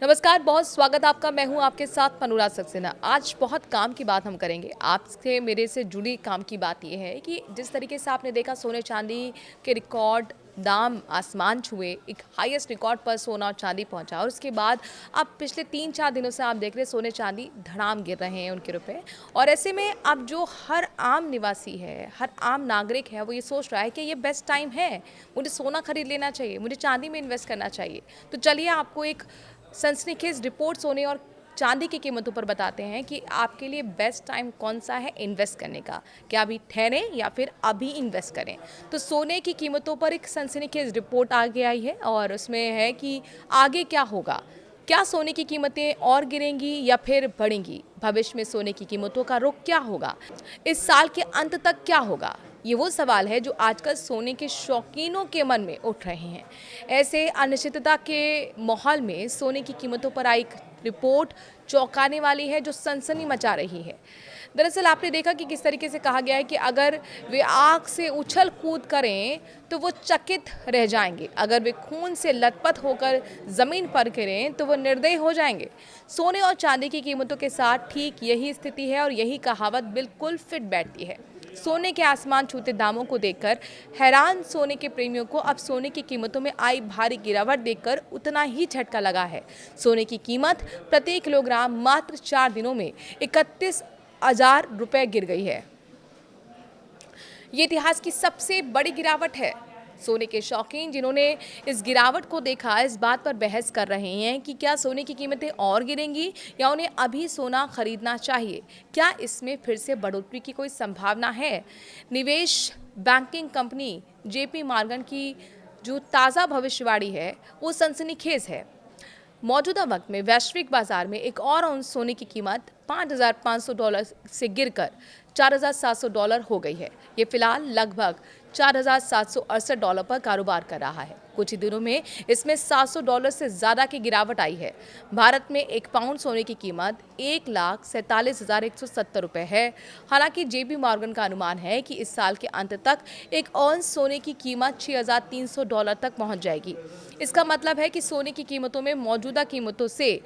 नमस्कार, बहुत स्वागत आपका। मैं हूं आपके साथ अनुराग सक्सेना। आज बहुत काम की बात हम करेंगे। आपसे मेरे से जुड़ी काम की बात यह है कि जिस तरीके से आपने देखा सोने चांदी के रिकॉर्ड दाम आसमान छुए, एक हाईएस्ट रिकॉर्ड पर सोना और चांदी पहुंचा और उसके बाद अब पिछले 3-4 दिनों से आप देख रहे हैं सोने चांदी धड़ाम गिर रहे हैं उनके रुपए। और ऐसे में अब जो हर आम निवासी है, हर आम नागरिक है, वो ये सोच रहा है कि ये बेस्ट टाइम है, मुझे सोना खरीद लेना चाहिए, मुझे चांदी में इन्वेस्ट करना चाहिए। तो चलिए आपको एक सनसनीखेज रिपोर्ट सोने और चांदी की कीमतों पर बताते हैं कि आपके लिए बेस्ट टाइम कौन सा है इन्वेस्ट करने का। क्या अभी ठहरें या फिर अभी इन्वेस्ट करें। तो सोने की कीमतों पर एक सनसनीखेज रिपोर्ट आगे आई है और उसमें है कि आगे क्या होगा। क्या सोने की कीमतें और गिरेंगी या फिर बढ़ेंगी। भविष्य में सोने की कीमतों का रुख क्या होगा। इस साल के अंत तक क्या होगा। ये वो सवाल है जो आजकल सोने के शौकीनों के मन में उठ रहे हैं। ऐसे अनिश्चितता के माहौल में सोने की कीमतों पर आई एक रिपोर्ट चौंकाने वाली है जो सनसनी मचा रही है। दरअसल आपने देखा कि किस तरीके से कहा गया है कि अगर वे आग से उछल कूद करें तो वो चकित रह जाएंगे, अगर वे खून से लथपथ होकर ज़मीन पर गिरें तो वो निर्दयी हो जाएंगे। सोने और चांदी की कीमतों के साथ ठीक यही स्थिति है और यही कहावत बिल्कुल फिट बैठती है। सोने के आसमान छूते दामों को देखकर हैरान सोने के प्रेमियों को अब सोने की कीमतों में आई भारी गिरावट देखकर उतना ही झटका लगा है। सोने की कीमत प्रति किलोग्राम मात्र 4 दिनों में 31,000 रुपए गिर गई है। ये इतिहास की सबसे बड़ी गिरावट है। सोने के शौकीन जिन्होंने इस गिरावट को देखा इस बात पर बहस कर रहे हैं कि क्या सोने की कीमतें और गिरेंगी या उन्हें अभी सोना खरीदना चाहिए। क्या इसमें फिर से बढ़ोतरी की कोई संभावना है। निवेश बैंकिंग कंपनी जेपी मॉर्गन की जो ताज़ा भविष्यवाणी है वो सनसनीखेज है। मौजूदा वक्त में वैश्विक बाजार में एक और औंस सोने की कीमत $5,500 से गिरकर $4,700 हो गई है। ये फिलहाल लगभग $4,768 पर कारोबार कर रहा है। कुछ ही दिनों में इसमें $700 से ज़्यादा की गिरावट आई है। भारत में एक पाउंड सोने की कीमत 1,47,170 रुपये है। हालांकि जेपी मॉर्गन का अनुमान है कि इस साल के अंत तक एक औंस सोने की कीमत $6,300 तक पहुंच जाएगी। इसका मतलब है कि सोने की कीमतों में मौजूदा कीमतों से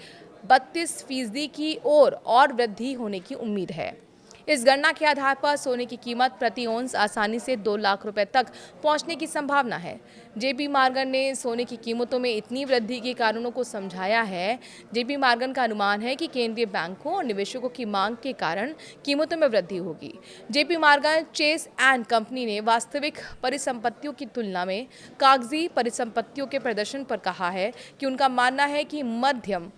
32% की ओर और वृद्धि होने की उम्मीद है। इस गणना के आधार पर सोने की कीमत प्रति औंस आसानी से 2 लाख रुपए तक पहुंचने की संभावना है। जेपी मॉर्गन ने सोने की कीमतों में इतनी वृद्धि के कारणों को समझाया है। जेपी मॉर्गन का अनुमान है कि केंद्रीय बैंकों और निवेशकों की मांग के कारण कीमतों में वृद्धि होगी। JP Morgan Chase and company ने वास्तविक परिसंपत्तियों की तुलना में कागजी परिसंपत्तियों के प्रदर्शन पर कहा है कि उनका मानना है कि मध्यम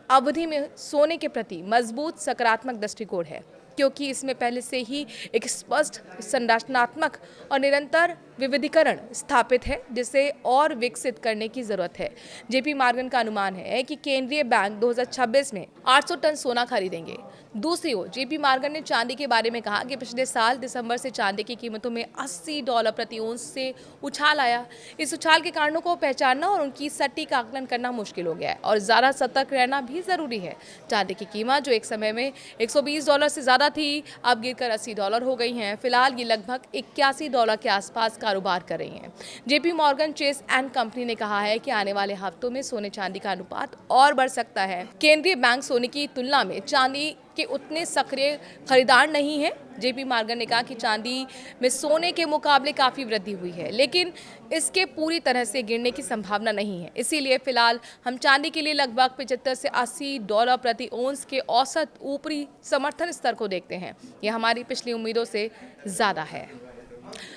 अवधि में सोने के प्रति मजबूत सकारात्मक दृष्टिकोण है, क्योंकि इसमें पहले से ही एक स्पष्ट संरचनात्मक और निरंतर विविधीकरण स्थापित है, जिसे और विकसित करने की जरूरत है। जेपी मॉर्गन का अनुमान है कि केंद्रीय बैंक 2026 में 800 टन सोना खरीदेंगे। दूसरी ओर जेपी मॉर्गन ने चांदी के बारे में कहा कि पिछले साल दिसंबर से चांदी की कीमतों में $80 प्रति औंस से उछाल आया। इस उछाल के कारणों को पहचानना और उनकी सटीक आकलन करना मुश्किल हो गया है और ज़्यादा सतर्क रहना भी ज़रूरी है। चांदी की कीमत जो एक समय में $120 से ज़्यादा थी, अब गिरकर $80 हो गई हैं। फिलहाल ये लगभग $81 के आसपास कारोबार कर रही हैं। JP Morgan Chase and company ने कहा है कि आने वाले हफ्तों में सोने चांदी का अनुपात और बढ़ सकता है। केंद्रीय बैंक सोने की तुलना में चांदी के उतने सक्रिय खरीदार नहीं है। जेपी मॉर्गन ने कहा कि चांदी में सोने के मुकाबले काफ़ी वृद्धि हुई है, लेकिन इसके पूरी तरह से गिरने की संभावना नहीं है। इसीलिए फिलहाल हम चांदी के लिए लगभग $75 से $80 प्रति औंस के औसत ऊपरी समर्थन स्तर को देखते हैं। यह हमारी पिछली उम्मीदों से ज़्यादा है।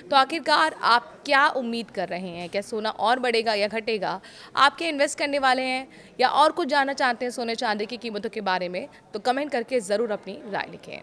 तो आखिरकार आप क्या उम्मीद कर रहे हैं। क्या सोना और बढ़ेगा या घटेगा। आप क्या इन्वेस्ट करने वाले हैं या और कुछ जानना चाहते हैं सोने चांदी की कीमतों के बारे में, तो कमेंट करके ज़रूर अपनी राय लिखें।